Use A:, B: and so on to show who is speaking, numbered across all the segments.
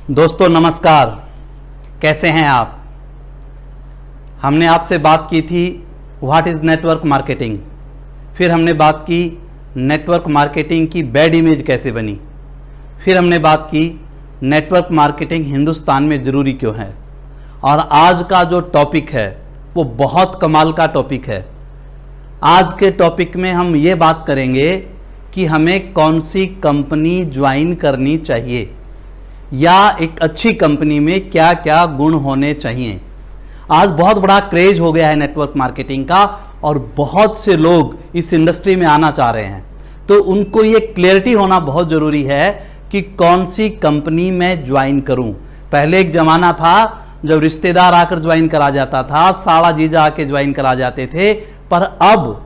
A: दोस्तों नमस्कार, कैसे हैं आप। हमने आपसे बात की थी व्हाट इज़ नेटवर्क मार्केटिंग, फिर हमने बात की नेटवर्क मार्केटिंग की बैड इमेज कैसे बनी, फिर हमने बात की नेटवर्क मार्केटिंग हिंदुस्तान में ज़रूरी क्यों है, और आज का जो टॉपिक है वो बहुत कमाल का टॉपिक है। आज के टॉपिक में हम ये बात करेंगे कि हमें कौन सी कंपनी ज्वाइन करनी चाहिए या एक अच्छी कंपनी में क्या क्या गुण होने चाहिए। आज बहुत बड़ा क्रेज हो गया है नेटवर्क मार्केटिंग का और बहुत से लोग इस इंडस्ट्री में आना चाह रहे हैं, तो उनको ये क्लियरिटी होना बहुत ज़रूरी है कि कौन सी कंपनी में ज्वाइन करूं। पहले एक ज़माना था जब रिश्तेदार आकर ज्वाइन करा जाता था, साला जीजा आके ज्वाइन करा जाते थे, पर अब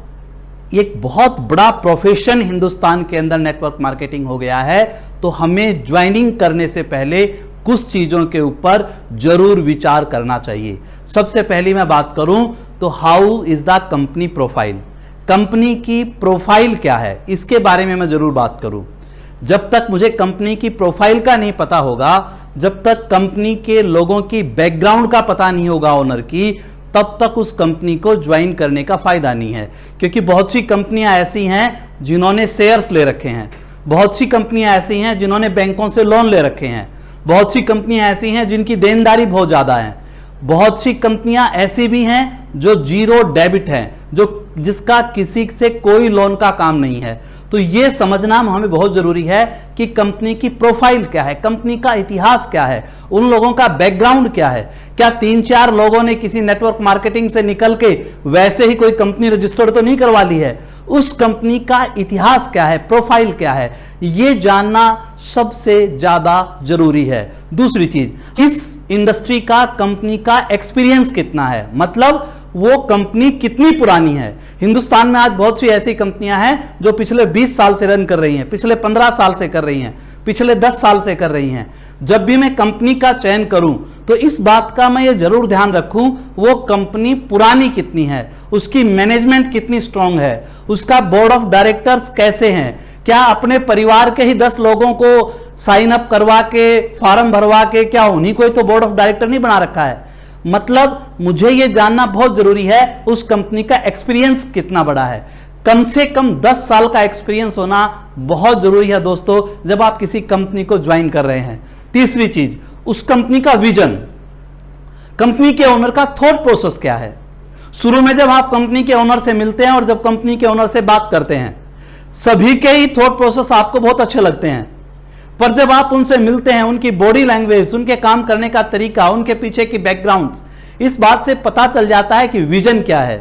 A: एक बहुत बड़ा प्रोफेशन हिंदुस्तान के अंदर नेटवर्क मार्केटिंग हो गया है। तो हमें ज्वाइनिंग करने से पहले कुछ चीज़ों के ऊपर जरूर विचार करना चाहिए। सबसे पहली मैं बात करूं तो how is the company profile, company की प्रोफाइल क्या है, इसके बारे में मैं जरूर बात करूं। जब तक मुझे कंपनी की प्रोफाइल का नहीं पता होगा, जब तक कंपनी के लोगों की बैकग्राउंड का पता नहीं होगा ओनर की, तब तक उस कंपनी को ज्वाइन करने का फायदा नहीं है। क्योंकि बहुत सी कंपनियां ऐसी हैं जिन्होंने शेयर्स ले रखे हैं, बहुत सी कंपनियां ऐसी हैं जिन्होंने बैंकों से लोन ले रखे हैं, बहुत सी कंपनियां ऐसी हैं जिनकी देनदारी बहुत ज़्यादा है, बहुत सी कंपनियां ऐसी भी हैं जो जीरो डेबिट हैं, जिसका किसी से कोई लोन का काम नहीं है। तो ये समझना हमें बहुत ज़रूरी है कि कंपनी की प्रोफाइल क्या है, कंपनी का इतिहास क्या है, उन लोगों का बैकग्राउंड क्या है। क्या 3-4 लोगों ने किसी नेटवर्क मार्केटिंग से निकल के वैसे ही कोई कंपनी रजिस्टर्ड तो नहीं करवा ली है, उस कंपनी का इतिहास क्या है, प्रोफाइल क्या है, ये जानना सबसे ज़्यादा जरूरी है। दूसरी चीज, इस इंडस्ट्री का कंपनी का एक्सपीरियंस कितना है, मतलब वो कंपनी कितनी पुरानी है। हिंदुस्तान में आज बहुत सी ऐसी कंपनियां हैं जो पिछले 20 साल से रन कर रही हैं, पिछले 15 साल से कर रही हैं, पिछले 10 साल से कर रही हैं। जब भी मैं कंपनी का चयन करूं तो इस बात का मैं ये जरूर ध्यान रखूं वो कंपनी पुरानी कितनी है, उसकी मैनेजमेंट कितनी स्ट्रांग है, उसका बोर्ड ऑफ डायरेक्टर्स कैसे हैं, क्या अपने परिवार के ही 10 लोगों को साइन अप करवा के फॉर्म भरवा के क्या उन्हीं को ही तो बोर्ड ऑफ डायरेक्टर नहीं बना रखा है। मतलब मुझे यह जानना बहुत जरूरी है उस कंपनी का एक्सपीरियंस कितना बड़ा है। कम से कम 10 साल का एक्सपीरियंस होना बहुत जरूरी है दोस्तों, जब आप किसी कंपनी को ज्वाइन कर रहे हैं। तीसरी चीज, उस कंपनी का विजन, कंपनी के ओनर का थॉट प्रोसेस क्या है। शुरू में जब आप कंपनी के ओनर से मिलते हैं और जब कंपनी के ओनर से बात करते हैं, सभी के ही थॉट प्रोसेस आपको बहुत अच्छे लगते हैं, पर जब आप उनसे मिलते हैं, उनकी बॉडी लैंग्वेज, उनके काम करने का तरीका, उनके पीछे की बैकग्राउंड्स, इस बात से पता चल जाता है कि विजन क्या है।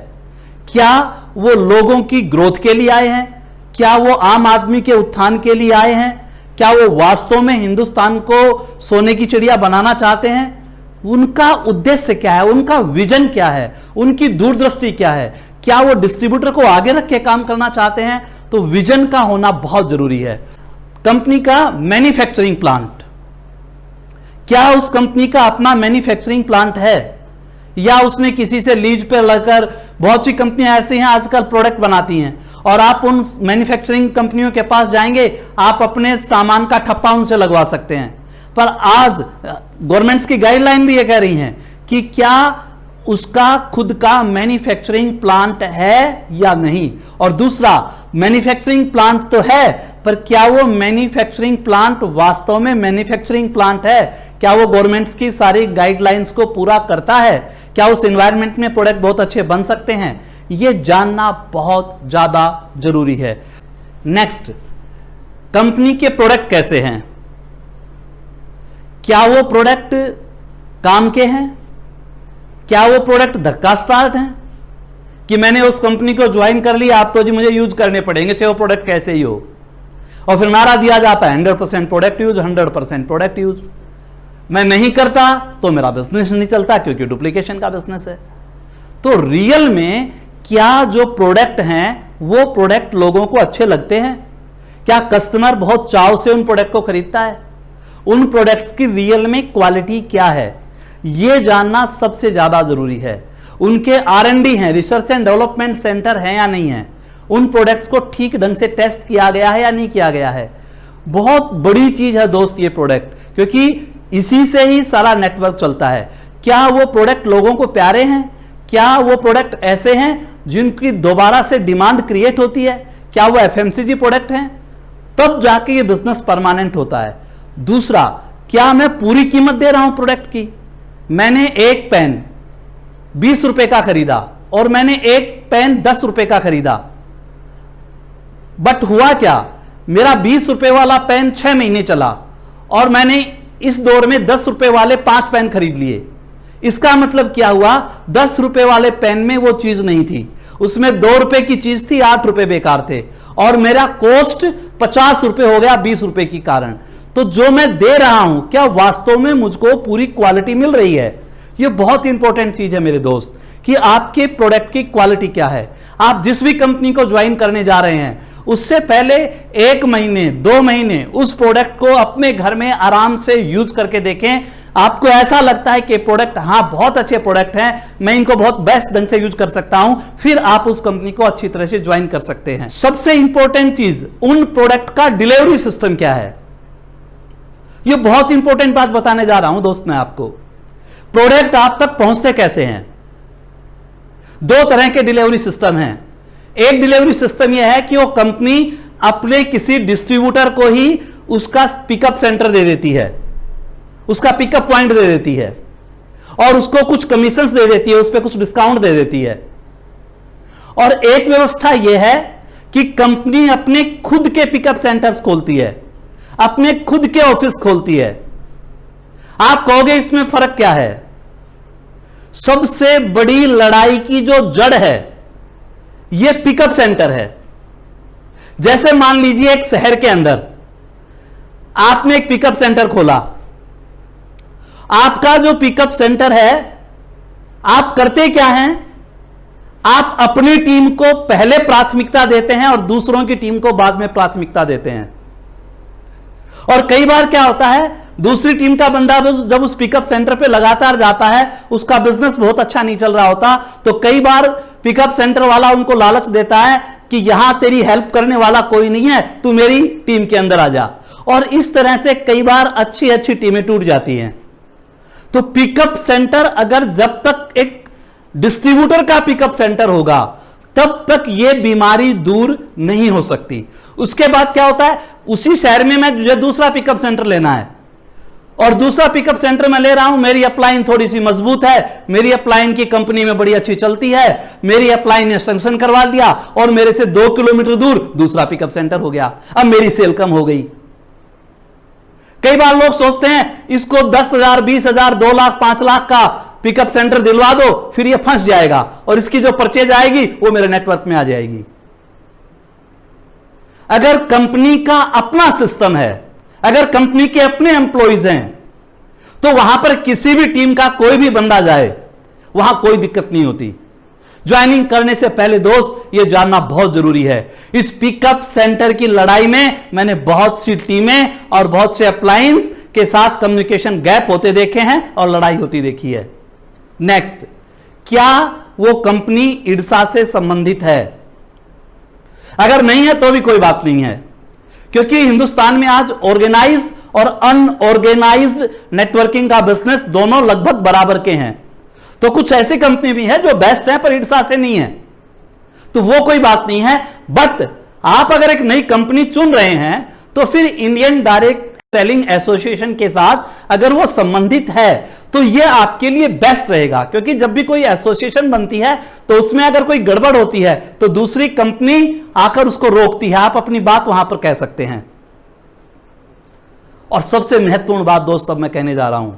A: क्या वो लोगों की ग्रोथ के लिए आए हैं, क्या वो आम आदमी के उत्थान के लिए आए हैं, क्या वो वास्तव में हिंदुस्तान को सोने की चिड़िया बनाना चाहते हैं। उनका उद्देश्य क्या है, उनका विजन क्या है, उनकी दूरदृष्टि क्या है, क्या वो डिस्ट्रीब्यूटर को आगे रख के काम करना चाहते हैं। तो विजन का होना बहुत जरूरी है। कंपनी का मैन्युफैक्चरिंग प्लांट, क्या उस कंपनी का अपना मैन्युफैक्चरिंग प्लांट है या उसने किसी से लीज पे लेकर, बहुत सी कंपनियां ऐसी हैं आजकल प्रोडक्ट बनाती हैं और आप उन मैन्युफैक्चरिंग कंपनियों के पास जाएंगे, आप अपने सामान का ठप्पा उनसे लगवा सकते हैं। पर आज गवर्नमेंट्स की गाइडलाइन भी ये कह रही हैं कि क्या उसका खुद का मैन्युफैक्चरिंग प्लांट है या नहीं। और दूसरा, मैन्युफैक्चरिंग प्लांट तो है, पर क्या वो मैन्युफैक्चरिंग प्लांट वास्तव में मैन्युफैक्चरिंग प्लांट है, क्या वो गवर्नमेंट्स की सारी गाइडलाइंस को पूरा करता है, क्या उस एनवायरनमेंट में प्रोडक्ट बहुत अच्छे बन सकते हैं, ये जानना बहुत ज्यादा जरूरी है। नेक्स्ट, कंपनी के प्रोडक्ट कैसे हैं, क्या वो प्रोडक्ट काम के हैं, क्या वो प्रोडक्ट धक्का स्टार्ट हैं कि मैंने उस कंपनी को ज्वाइन कर लिया, आप तो जी मुझे यूज करने पड़ेंगे चाहे वो प्रोडक्ट कैसे ही हो, और फिर नारा दिया जाता है 100% प्रोडक्ट यूज, 100% प्रोडक्ट यूज। मैं नहीं करता तो मेरा बिजनेस नहीं चलता, क्योंकि डुप्लीकेशन का बिजनेस है। तो रियल में क्या जो प्रोडक्ट हैं वो प्रोडक्ट लोगों को अच्छे लगते हैं, क्या कस्टमर बहुत चाव से उन प्रोडक्ट को खरीदता है, उन प्रोडक्ट्स की रियल में क्वालिटी क्या है, यह जानना सबसे ज्यादा जरूरी है। उनके R&D हैं, रिसर्च एंड डेवलपमेंट सेंटर है या नहीं है, उन प्रोडक्ट्स को ठीक ढंग से टेस्ट किया गया है या नहीं किया गया है। बहुत बड़ी चीज है दोस्त ये प्रोडक्ट, क्योंकि इसी से ही सारा नेटवर्क चलता है। क्या वो प्रोडक्ट लोगों को प्यारे हैं? क्या वो प्रोडक्ट ऐसे हैं जिनकी दोबारा से डिमांड क्रिएट होती है? क्या वो एफएमसीजी प्रोडक्ट हैं? तब जाके ये बिजनेस परमानेंट होता है। दूसरा, क्या मैं पूरी कीमत दे रहा हूं प्रोडक्ट की? मैंने एक पेन 20 रुपए का खरीदा और मैंने एक पेन 10 रुपए का खरीदा, बट हुआ क्या, मेरा 20 रुपए वाला पेन 6 महीने चला और मैंने इस दौर में 10 रुपए वाले 5 पेन खरीद लिए। इसका मतलब क्या हुआ, 10 रुपए वाले पेन में वो चीज नहीं थी, उसमें 2 रुपए की चीज थी, 8 रुपए बेकार थे और मेरा कॉस्ट 50 रुपए हो गया 20 रुपए के कारण। तो जो मैं दे रहा हूं, क्या वास्तव में मुझको पूरी क्वालिटी मिल रही है? ये बहुत इंपॉर्टेंट चीज है मेरे दोस्त, कि आपके प्रोडक्ट की क्वालिटी क्या है। आप जिस भी कंपनी को ज्वाइन करने जा रहे हैं, उससे पहले 1 महीने 2 महीने उस प्रोडक्ट को अपने घर में आराम से यूज करके देखें। आपको ऐसा लगता है कि प्रोडक्ट हाँ बहुत अच्छे प्रोडक्ट हैं, मैं इनको बहुत बेस्ट ढंग से यूज कर सकता हूं, फिर आप उस कंपनी को अच्छी तरह से ज्वाइन कर सकते हैं। सबसे इंपॉर्टेंट चीज, उन प्रोडक्ट का डिलीवरी सिस्टम क्या है। यह बहुत इंपॉर्टेंट बात बताने जा रहा हूं दोस्त मैं आपको। प्रोडक्ट आप तक पहुंचते कैसे हैं? 2 तरह के डिलीवरी सिस्टम हैं। एक डिलीवरी सिस्टम यह है कि वो कंपनी अपने किसी डिस्ट्रीब्यूटर को ही उसका पिकअप सेंटर दे देती है, उसका पिकअप पॉइंट दे देती है और उसको कुछ कमीशंस दे देती है, उस पर कुछ डिस्काउंट दे देती है। और एक व्यवस्था यह है कि कंपनी अपने खुद के पिकअप सेंटर्स खोलती है, अपने खुद के ऑफिस खोलती है। आप कहोगे इसमें फर्क क्या है? सबसे बड़ी लड़ाई की जो जड़ है यह पिकअप सेंटर है। जैसे मान लीजिए एक शहर के अंदर आपने एक पिकअप सेंटर खोला। आपका जो पिकअप सेंटर है, आप करते क्या हैं? आप अपनी टीम को पहले प्राथमिकता देते हैं और दूसरों की टीम को बाद में प्राथमिकता देते हैं। और कई बार क्या होता है, दूसरी टीम का बंदा जब उस पिकअप सेंटर पे लगातार जाता है, उसका बिजनेस बहुत अच्छा नहीं चल रहा होता, तो कई बार पिकअप सेंटर वाला उनको लालच देता है कि यहां तेरी हेल्प करने वाला कोई नहीं है, तू मेरी टीम के अंदर आ जा। और इस तरह से कई बार अच्छी अच्छी टीमें टूट जाती हैं। तो पिकअप सेंटर अगर जब तक एक डिस्ट्रीब्यूटर का पिकअप सेंटर होगा, तब तक यह बीमारी दूर नहीं हो सकती। उसके बाद क्या होता है, उसी शहर में मुझे दूसरा पिकअप सेंटर लेना है और दूसरा पिकअप सेंटर मैं ले रहा हूं, मेरी अपलाइन थोड़ी सी मजबूत है, मेरी अपलाइन की कंपनी में बड़ी अच्छी चलती है, मेरी अपलाइन ने सैंक्शन करवा दिया और मेरे से 2 किलोमीटर दूर दूसरा पिकअप सेंटर हो गया। अब मेरी सेल कम हो गई। कई बार लोग सोचते हैं इसको 10,000, 20,000, 2 लाख, 5 लाख का पिकअप सेंटर दिलवा दो, फिर ये फंस जाएगा और इसकी जो परचेज आएगी वो मेरे नेटवर्क में आ जाएगी। अगर कंपनी का अपना सिस्टम है, अगर कंपनी के अपने एम्प्लॉइज हैं, तो वहां पर किसी भी टीम का कोई भी बंदा जाए, वहां कोई दिक्कत नहीं होती। ज्वाइनिंग करने से पहले दोस्त यह जानना बहुत जरूरी है, इस पिकअप सेंटर की लड़ाई में मैंने बहुत सी टीमें और बहुत से अप्लायंस के साथ कम्युनिकेशन गैप होते देखे हैं और लड़ाई होती देखी है। नेक्स्ट, क्या वो कंपनी इडसा से संबंधित है? अगर नहीं है तो भी कोई बात नहीं है, क्योंकि हिंदुस्तान में आज ऑर्गेनाइज्ड और अनऑर्गेनाइज्ड नेटवर्किंग का बिजनेस दोनों लगभग बराबर के हैं। तो कुछ ऐसी कंपनी भी है जो बेस्ट है पर इडसा से नहीं है, तो वो कोई बात नहीं है। बट आप अगर एक नई कंपनी चुन रहे हैं तो फिर इंडियन डायरेक्ट सेलिंग एसोसिएशन के साथ अगर वो संबंधित है तो ये आपके लिए बेस्ट रहेगा, क्योंकि जब भी कोई एसोसिएशन बनती है तो उसमें अगर कोई गड़बड़ होती है तो दूसरी कंपनी आकर उसको रोकती है, आप अपनी बात वहां पर कह सकते हैं। और सबसे महत्वपूर्ण बात दोस्त अब मैं कहने जा रहा हूं,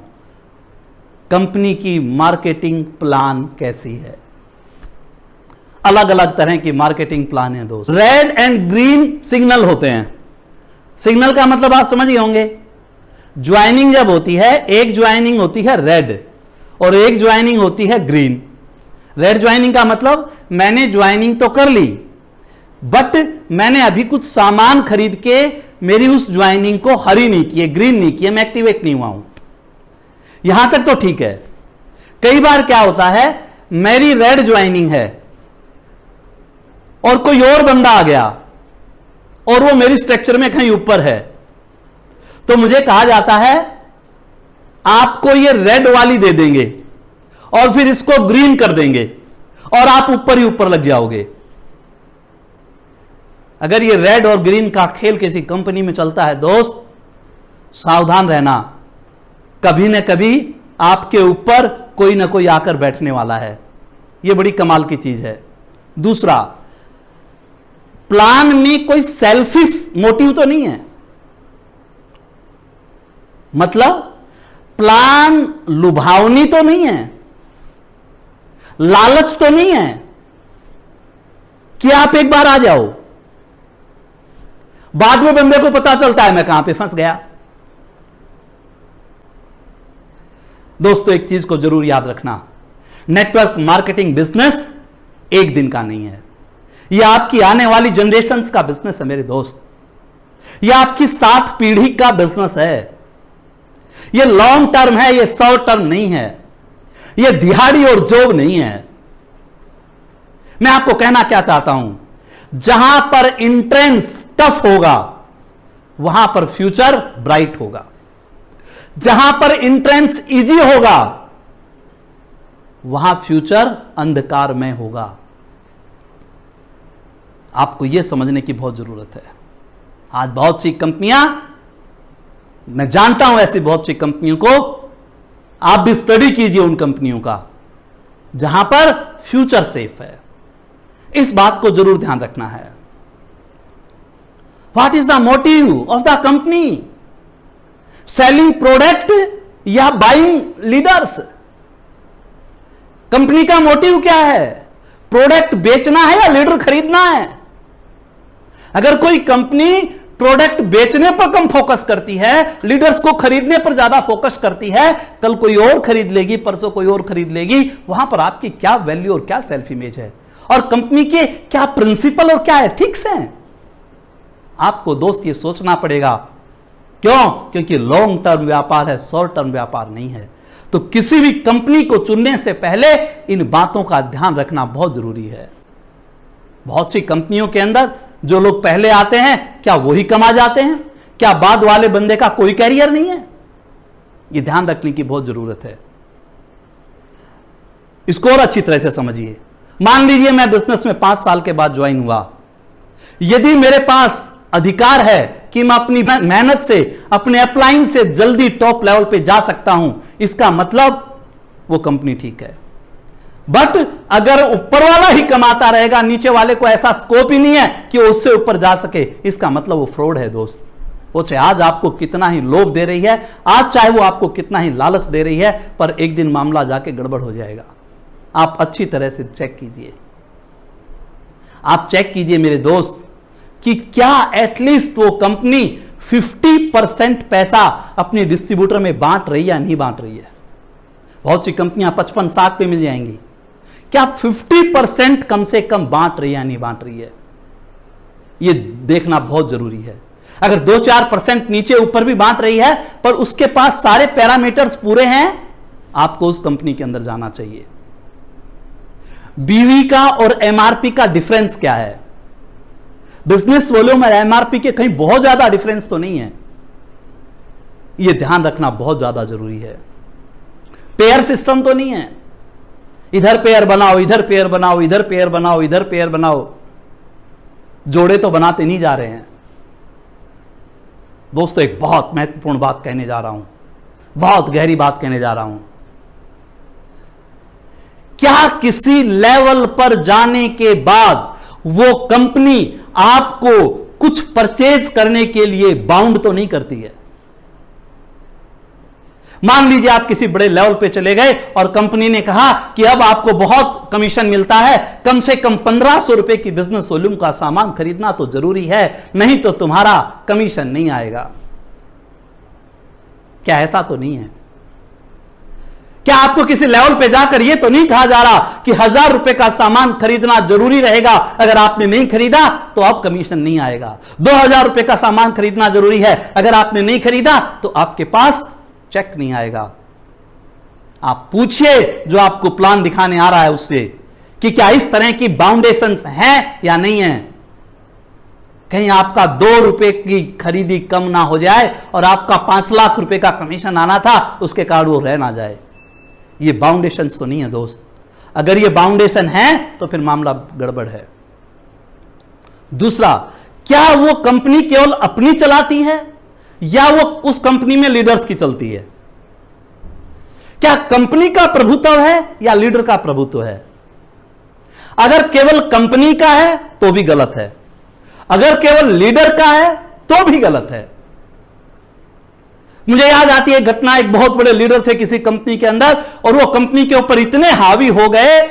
A: कंपनी की मार्केटिंग प्लान कैसी है। अलग अलग तरह की मार्केटिंग प्लान है दोस्त। रेड एंड ग्रीन सिग्नल होते हैं। सिग्नल का मतलब आप समझ गए होंगे। ज्वाइनिंग जब होती है, एक ज्वाइनिंग होती है रेड और एक ज्वाइनिंग होती है ग्रीन। रेड ज्वाइनिंग का मतलब मैंने ज्वाइनिंग तो कर ली, बट मैंने अभी कुछ सामान खरीद के मेरी उस ज्वाइनिंग को हरी नहीं की है, ग्रीन नहीं की है, मैं एक्टिवेट नहीं हुआ हूं। यहां तक तो ठीक है। कई बार क्या होता है, मेरी रेड ज्वाइनिंग है और कोई और बंदा आ गया और वो मेरी स्ट्रक्चर में कहीं ऊपर है, तो मुझे कहा जाता है आपको ये रेड वाली दे देंगे और फिर इसको ग्रीन कर देंगे और आप ऊपर ही ऊपर लग जाओगे। अगर ये रेड और ग्रीन का खेल किसी कंपनी में चलता है दोस्त, सावधान रहना, कभी न कभी आपके ऊपर कोई ना कोई आकर बैठने वाला है। यह बड़ी कमाल की चीज है। दूसरा, प्लान में कोई सेल्फिश मोटिव तो नहीं है, मतलब प्लान लुभावनी तो नहीं है, लालच तो नहीं है कि आप एक बार आ जाओ, बाद में बंदे को पता चलता है मैं कहां पे फंस गया। दोस्तों, एक चीज को जरूर याद रखना, नेटवर्क मार्केटिंग बिजनेस एक दिन का नहीं है। यह आपकी आने वाली जनरेशंस का बिजनेस है मेरे दोस्त। यह आपकी 7 पीढ़ी का बिजनेस है। यह लॉन्ग टर्म है, यह शॉर्ट टर्म नहीं है, यह दिहाड़ी और जॉब नहीं है। मैं आपको कहना क्या चाहता हूं, जहां पर एंट्रेंस टफ होगा वहां पर फ्यूचर ब्राइट होगा, जहां पर एंट्रेंस इजी होगा वहां फ्यूचर अंधकार में होगा। आपको यह समझने की बहुत जरूरत है। आज बहुत सी कंपनियां, मैं जानता हूं ऐसी बहुत सी कंपनियों को, आप भी स्टडी कीजिए उन कंपनियों का जहां पर फ्यूचर सेफ है। इस बात को जरूर ध्यान रखना है। What is the motive of the company? Selling product या बाइंग लीडर्स? कंपनी का मोटिव क्या है? प्रोडक्ट बेचना है या लीडर खरीदना है? अगर कोई कंपनी प्रोडक्ट बेचने पर कम फोकस करती है, लीडर्स को खरीदने पर ज्यादा फोकस करती है, कल कोई और खरीद लेगी, परसों कोई और खरीद लेगी, वहां पर आपकी क्या वैल्यू और क्या सेल्फ इमेज है, और कंपनी के क्या प्रिंसिपल और क्या एथिक्स हैं? आपको दोस्त ये सोचना पड़ेगा। क्यों? क्योंकि लॉन्ग टर्म व्यापार है, शॉर्ट टर्म व्यापार नहीं है। तो किसी भी कंपनी को चुनने से पहले इन बातों का ध्यान रखना बहुत जरूरी है। बहुत सी कंपनियों के अंदर जो लोग पहले आते हैं, क्या वही कमा जाते हैं? क्या बाद वाले बंदे का कोई कैरियर नहीं है? यह ध्यान रखने की बहुत जरूरत है। इसको और अच्छी तरह से समझिए। मान लीजिए मैं बिजनेस में 5 साल के बाद ज्वाइन हुआ। यदि मेरे पास अधिकार है कि मैं अपनी मेहनत से, अपने अपलाइन से जल्दी टॉप लेवल पे जा सकता हूं, इसका मतलब वो कंपनी ठीक है। बट अगर ऊपर वाला ही कमाता रहेगा, नीचे वाले को ऐसा स्कोप ही नहीं है कि वो उससे ऊपर जा सके, इसका मतलब वो फ्रॉड है दोस्त। वो चाहे आज आपको कितना ही लोभ दे रही है, आज चाहे वो आपको कितना ही लालच दे रही है, पर एक दिन मामला जाके गड़बड़ हो जाएगा। आप अच्छी तरह से चेक कीजिए। आप चेक कीजिए मेरे दोस्त कि क्या एटलीस्ट वो कंपनी 50% पैसा अपने डिस्ट्रीब्यूटर में बांट रही है या नहीं बांट रही है। बहुत सी कंपनियां 55-60 पे मिल जाएंगी। क्या 50% कम से कम बांट रही है या नहीं बांट रही है? यह देखना बहुत जरूरी है। अगर 2-4% नीचे ऊपर भी बांट रही है, पर उसके पास सारे पैरामीटर्स पूरे हैं, आपको उस कंपनी के अंदर जाना चाहिए। बीवी का और एमआरपी का डिफरेंस क्या है? बिजनेस वॉल्यूम और एमआरपी के कहीं बहुत ज्यादा डिफरेंस तो नहीं है। यह ध्यान रखना बहुत ज्यादा जरूरी है। पेयर सिस्टम तो नहीं है, इधर पेयर बनाओ, इधर पेयर बनाओ, इधर पेयर बनाओ, इधर पेयर बनाओ। जोड़े तो बनाते नहीं जा रहे हैं। दोस्तों, एक बहुत महत्वपूर्ण बात कहने जा रहा हूं, बहुत गहरी बात कहने जा रहा हूं। क्या किसी लेवल पर जाने के बाद वो कंपनी आपको कुछ परचेज करने के लिए बाउंड तो नहीं करती है? मान लीजिए आप किसी बड़े लेवल पे चले गए और कंपनी ने कहा कि अब आपको बहुत कमीशन मिलता है, कम से कम 1500 रुपए की बिजनेस वॉल्यूम का सामान खरीदना तो जरूरी है, नहीं तो तुम्हारा कमीशन नहीं आएगा। क्या ऐसा तो नहीं है? क्या आपको किसी लेवल पे जाकर यह तो नहीं कहा जा रहा कि 1000 रुपए का सामान खरीदना जरूरी रहेगा, अगर आपने नहीं खरीदा तो अब कमीशन नहीं आएगा? 2000 रुपए का सामान खरीदना जरूरी है, अगर आपने नहीं खरीदा तो आपके पास चेक नहीं आएगा। आप पूछिए जो आपको प्लान दिखाने आ रहा है उससे कि क्या इस तरह की बाउंडेशंस हैं या नहीं है। कहीं आपका 2 रुपए की खरीदी कम ना हो जाए और आपका 5 लाख रुपए का कमीशन आना था, उसके कारण वो रह ना जाए। ये बाउंडेशन तो नहीं है दोस्त। अगर ये बाउंडेशन है तो फिर मामला गड़बड़ है। दूसरा, क्या वो कंपनी केवल अपनी चलाती है या वो उस कंपनी में लीडर्स की चलती है? क्या कंपनी का प्रभुत्व है या लीडर का प्रभुत्व है? अगर केवल कंपनी का है तो भी गलत है, अगर केवल लीडर का है तो भी गलत है। मुझे याद आती है घटना, एक बहुत बड़े लीडर थे किसी कंपनी के अंदर और वो कंपनी के ऊपर इतने हावी हो गए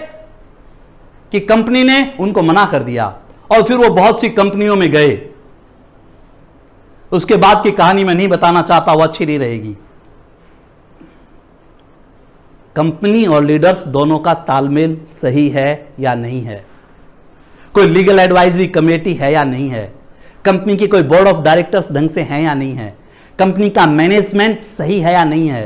A: कि कंपनी ने उनको मना कर दिया और फिर वो बहुत सी कंपनियों में गए। उसके बाद की कहानी मैं नहीं बताना चाहता, वो अच्छी नहीं रहेगी। कंपनी और लीडर्स दोनों का तालमेल सही है या नहीं है? कोई लीगल एडवाइजरी कमेटी है या नहीं है? कंपनी की कोई बोर्ड ऑफ डायरेक्टर्स ढंग से है या नहीं है? कंपनी का मैनेजमेंट सही है या नहीं है?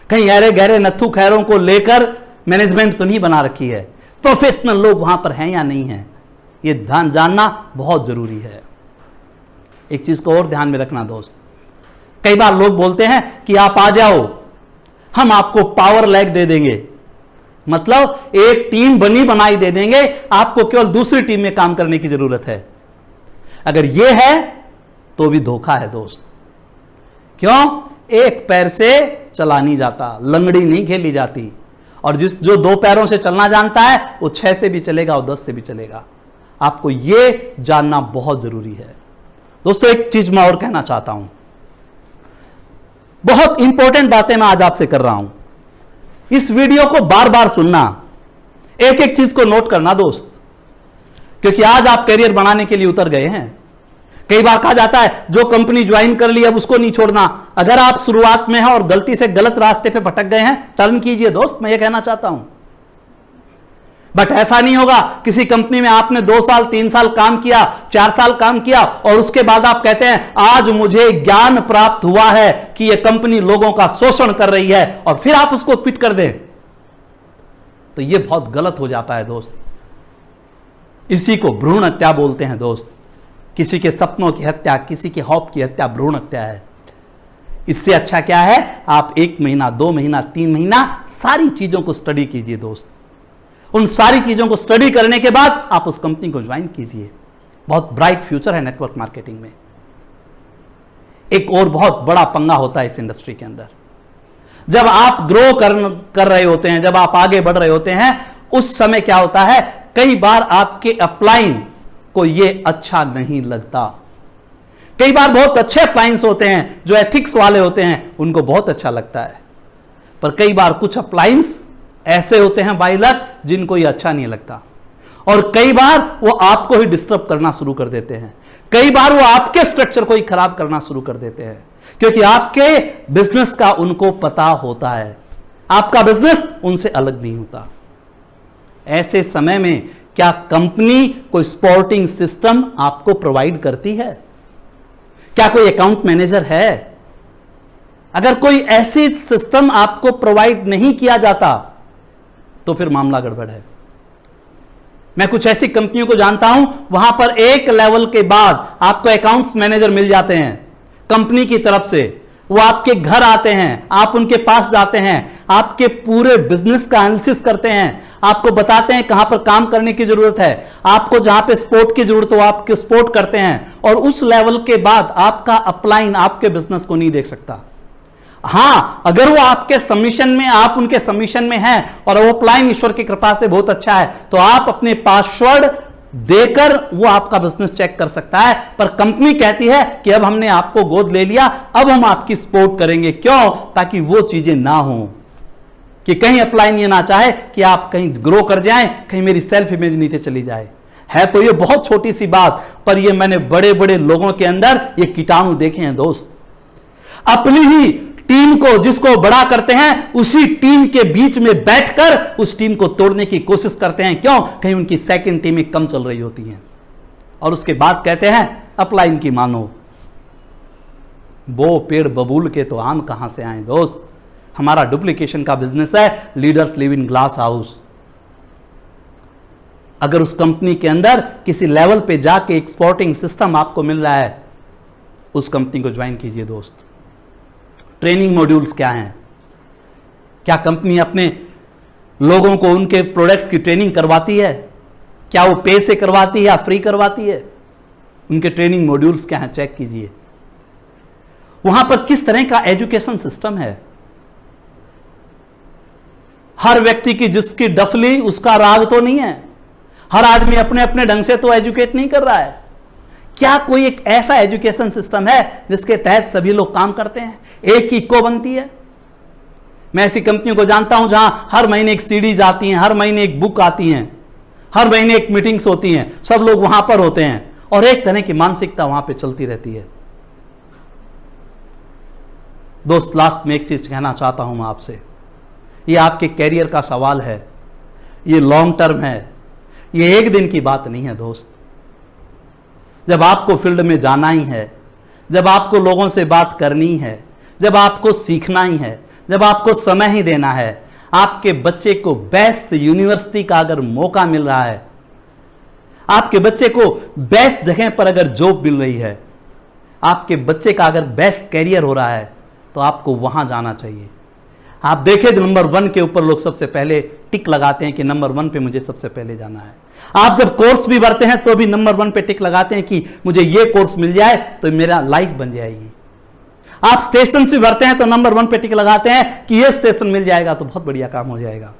A: कहीं गहरे गहरे नत्थु खैरों को लेकर मैनेजमेंट तो नहीं बना रखी है? प्रोफेशनल लोग वहां पर हैं या नहीं है? यह ध्यान जानना बहुत जरूरी है। एक चीज को और ध्यान में रखना दोस्त, कई बार लोग बोलते हैं कि आप आ जाओ, हम आपको पावर लैग दे देंगे, मतलब एक टीम बनी बनाई दे देंगे, आपको केवल दूसरी टीम में काम करने की जरूरत है। अगर यह है तो भी धोखा है दोस्त। क्यों? एक पैर से चला नहीं जाता, लंगड़ी नहीं खेली जाती। और जो 2 पैरों से चलना जानता है वो 6 से भी चलेगा और 10 से भी चलेगा। आपको यह जानना बहुत जरूरी है दोस्तों। एक चीज मैं और कहना चाहता हूं, बहुत इंपॉर्टेंट बातें मैं आज आपसे कर रहा हूं। इस वीडियो को बार बार सुनना, एक एक चीज को नोट करना दोस्त, क्योंकि आज आप करियर बनाने के लिए उतर गए हैं। कई बार कहा जाता है जो कंपनी ज्वाइन कर ली अब उसको नहीं छोड़ना। अगर आप शुरुआत में हैं और गलती से गलत रास्ते पे भटक गए हैं, टर्न कीजिए दोस्त, मैं ये कहना चाहता हूं। बट ऐसा नहीं होगा किसी कंपनी में आपने 2 साल 3 साल काम किया, 4 साल काम किया और उसके बाद आप कहते हैं आज मुझे ज्ञान प्राप्त हुआ है कि यह कंपनी लोगों का शोषण कर रही है, और फिर आप उसको क्विट कर दें, तो यह बहुत गलत हो जाता है दोस्त। इसी को भ्रूण हत्या बोलते हैं दोस्त। किसी के सपनों की हत्या, किसी के हौप की हत्या भ्रूण हत्या है। इससे अच्छा क्या है, आप 1 महीना 2 महीना 3 महीना सारी चीजों को स्टडी कीजिए दोस्त। उन सारी चीजों को स्टडी करने के बाद आप उस कंपनी को ज्वाइन कीजिए। बहुत ब्राइट फ्यूचर है नेटवर्क मार्केटिंग में। एक और बहुत बड़ा पंगा होता है इस इंडस्ट्री के अंदर, जब आप ग्रो कर रहे होते हैं, जब आप आगे बढ़ रहे होते हैं, उस समय क्या होता है, कई बार आपके अपलाइन को यह अच्छा नहीं लगता। कई बार बहुत अच्छे अपलाइंस होते हैं जो एथिक्स वाले होते हैं, उनको बहुत अच्छा लगता है। पर कई बार कुछ अपलाइंस ऐसे होते हैं बाई लक जिनको ये अच्छा नहीं लगता, और कई बार वो आपको ही डिस्टर्ब करना शुरू कर देते हैं। कई बार वो आपके स्ट्रक्चर को ही खराब करना शुरू कर देते हैं, क्योंकि आपके बिजनेस का उनको पता होता है, आपका बिजनेस उनसे अलग नहीं होता। ऐसे समय में क्या कंपनी कोई सपोर्टिंग सिस्टम आपको प्रोवाइड करती है? क्या कोई अकाउंट मैनेजर है? अगर कोई ऐसी सिस्टम आपको प्रोवाइड नहीं किया जाता तो फिर मामला गड़बड़ है। मैं कुछ ऐसी कंपनियों को जानता हूं, वहां पर एक लेवल के बाद आपको अकाउंट्स मैनेजर मिल जाते हैं कंपनी की तरफ से। वो आपके घर आते हैं, आप उनके पास जाते हैं, आपके पूरे बिजनेस का एनालिसिस करते हैं, आपको बताते हैं कहां पर काम करने की जरूरत है, आपको जहां पे सपोर्ट की जरूरत हो आपके सपोर्ट करते हैं, और उस लेवल के बाद आपका अपलाइन आपके बिजनेस को नहीं देख सकता। हां, अगर वो आपके सबमिशन में, आप उनके सबमिशन में हैं और वो अपलाइन ईश्वर की कृपा से बहुत अच्छा है, तो आप अपने पासवर्ड देकर वो आपका बिजनेस चेक कर सकता है। पर कंपनी कहती है कि अब हमने आपको गोद ले लिया, अब हम आपकी सपोर्ट करेंगे। क्यों? ताकि वो चीजें ना हो कि कहीं अपलाइन ये ना चाहे कि आप कहीं ग्रो कर जाएं, कहीं मेरी सेल्फ इमेज नीचे चली जाए। है तो ये बहुत छोटी सी बात, पर ये मैंने बड़े बड़े लोगों के अंदर ये कीटाणु देखे हैं दोस्त। अपनी ही टीम को जिसको बड़ा करते हैं, उसी टीम के बीच में बैठकर उस टीम को तोड़ने की कोशिश करते हैं। क्यों? कहीं उनकी सेकंड टीमें कम चल रही होती हैं, और उसके बाद कहते हैं अपलाइन की मानो। वो पेड़ बबूल के तो आम कहां से आए दोस्त। हमारा डुप्लीकेशन का बिजनेस है, leaders live in glass house. अगर उस कंपनी के अंदर किसी लेवल पे जाके एक्सपोर्टिंग सिस्टम आपको मिल रहा है, उस कंपनी को ज्वाइन कीजिए दोस्त। ट्रेनिंग मॉड्यूल्स क्या हैं? क्या कंपनी अपने लोगों को उनके प्रोडक्ट्स की ट्रेनिंग करवाती है? क्या वो पे से करवाती है या फ्री करवाती है? उनके ट्रेनिंग मॉड्यूल्स क्या हैं, चेक कीजिए। वहां पर किस तरह का एजुकेशन सिस्टम है? हर व्यक्ति की जिसकी डफली उसका राग तो नहीं है। हर आदमी अपने अपने ढंग से तो एजुकेट नहीं कर रहा है। क्या कोई एक ऐसा एजुकेशन सिस्टम है जिसके तहत सभी लोग काम करते हैं, एक ही इको बनती है? मैं ऐसी कंपनियों को जानता हूं जहां हर महीने एक सीडीज आती हैं, हर महीने एक बुक आती हैं, हर महीने एक मीटिंग्स होती हैं, सब लोग वहां पर होते हैं और एक तरह की मानसिकता वहां पे चलती रहती है। दोस्त, लास्ट में एक चीज कहना चाहता हूं मैं आपसे, ये आपके कैरियर का सवाल है, ये लॉन्ग टर्म है, ये एक दिन की बात नहीं है दोस्त। जब आपको फील्ड में जाना ही है, जब आपको लोगों से बात करनी है, जब आपको सीखना ही है, जब आपको समय ही देना है, आपके बच्चे को बेस्ट यूनिवर्सिटी का अगर मौका मिल रहा है, आपके बच्चे को बेस्ट जगह पर अगर जॉब मिल रही है, आपके बच्चे का अगर बेस्ट कैरियर हो रहा है, तो आपको वहां जाना चाहिए। आप देखें नंबर 1 के ऊपर लोग सबसे पहले टिक लगाते हैं कि नंबर 1 पे मुझे सबसे पहले जाना है। आप जब कोर्स भी भरते हैं तो भी नंबर 1 पे टिक लगाते हैं कि मुझे ये कोर्स मिल जाए तो मेरा लाइफ बन जाएगी। आप स्टेशन भी भरते हैं तो नंबर 1 पे टिक लगाते हैं कि ये स्टेशन मिल जाएगा तो बहुत बढ़िया काम हो जाएगा।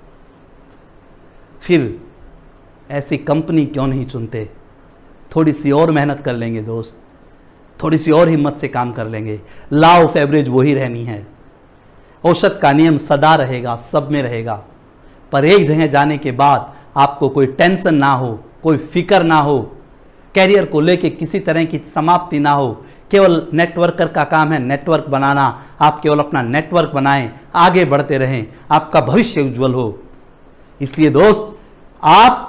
A: फिर ऐसी कंपनी क्यों नहीं चुनते? थोड़ी सी और मेहनत कर लेंगे दोस्त, थोड़ी सी और हिम्मत से काम कर लेंगे, लॉ ऑफ एवरेज वही रहनी है। औसत का नियम सदा रहेगा, सब में रहेगा, पर एक जगह जाने के बाद आपको कोई टेंशन ना हो, कोई फिक्र ना हो, कैरियर को लेके किसी तरह की समाप्ति ना हो। केवल नेटवर्कर का काम है नेटवर्क बनाना। आप केवल अपना नेटवर्क बनाएं, आगे बढ़ते रहें, आपका भविष्य उज्जवल हो। इसलिए दोस्त, आप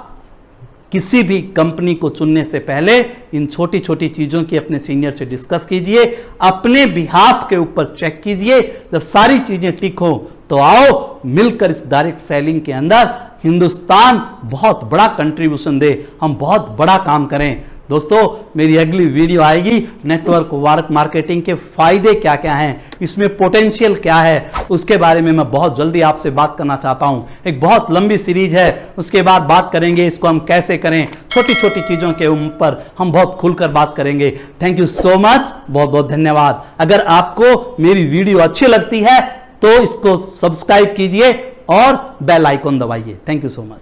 A: किसी भी कंपनी को चुनने से पहले इन छोटी छोटी चीज़ों की अपने सीनियर से डिस्कस कीजिए, अपने बिहाफ के ऊपर चेक कीजिए। जब सारी चीज़ें टिक हो तो आओ मिलकर इस डायरेक्ट सेलिंग के अंदर हिंदुस्तान बहुत बड़ा कंट्रीब्यूशन दे, हम बहुत बड़ा काम करें। दोस्तों, मेरी अगली वीडियो आएगी, नेटवर्क मार्केटिंग के फायदे क्या क्या हैं, इसमें पोटेंशियल क्या है, उसके बारे में मैं बहुत जल्दी आपसे बात करना चाहता हूं। एक बहुत लंबी सीरीज है, उसके बाद बात करेंगे इसको हम कैसे करें, छोटी छोटी चीज़ों के ऊपर हम बहुत खुलकर बात करेंगे। थैंक यू सो मच, बहुत बहुत धन्यवाद। अगर आपको मेरी वीडियो अच्छी लगती है तो इसको सब्सक्राइब कीजिए और बेल आइकॉन दबाइए। Thank you so much.